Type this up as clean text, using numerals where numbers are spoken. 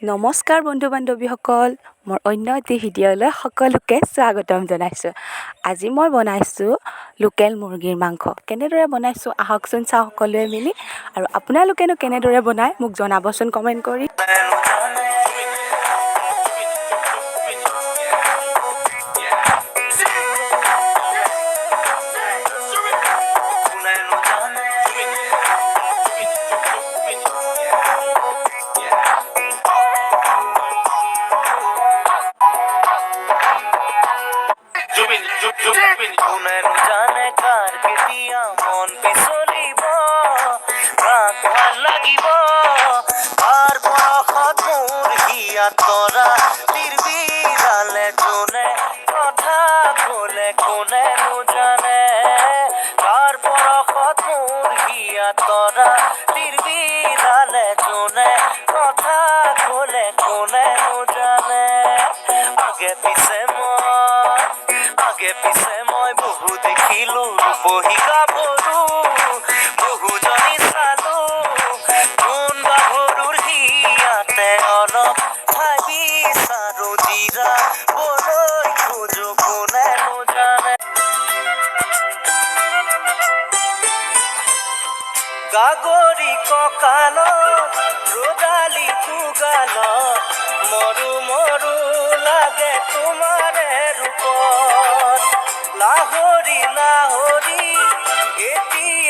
নমস্কাৰ বন্ধু বান্ধৱীসকল, মোৰ অন্য এটি ভিডিঅ'লৈ সকলোকে স্বাগতম জনাইছোঁ। আজি মই বনাইছোঁ লোকেল মুৰ্গীৰ মাংস। কেনেদৰে বনাইছোঁ আহকচোন চাওঁ সকলোৱে মিলি। আৰু আপোনালোকেনো কেনেদৰে বনায় মোক জনাবচোন কমেণ্ট কৰি। কোনেনো জানে কাৰ কেতিয়া মন পিছলিব, কাক ভাল লাগিব তাৰ বয়সত মোৰ হিয়াত তৰা তিৰবিৰালে যোনে কথা ক'লে কোনেনো জানে তাৰ বয়সত মোৰ হিয়াত তৰা তিৰবিৰালে যোনে কথা ক'লে কোনেনো জানে। আগে পিছে মই বহু দেখিলো ৰূপহী গাভৰু, বহুজনী চালো কোন বাভৰুৰ হিয়াতে অলপ ঠাই বিচাৰো জিৰাবলৈ খোজো কোনেনো জানে। গাগৰি কঁকালত ৰদালি দুগালত মৰু মৰু লাগে তোমাৰে ৰূপত। লাহৰি লাহৰি এতিয়া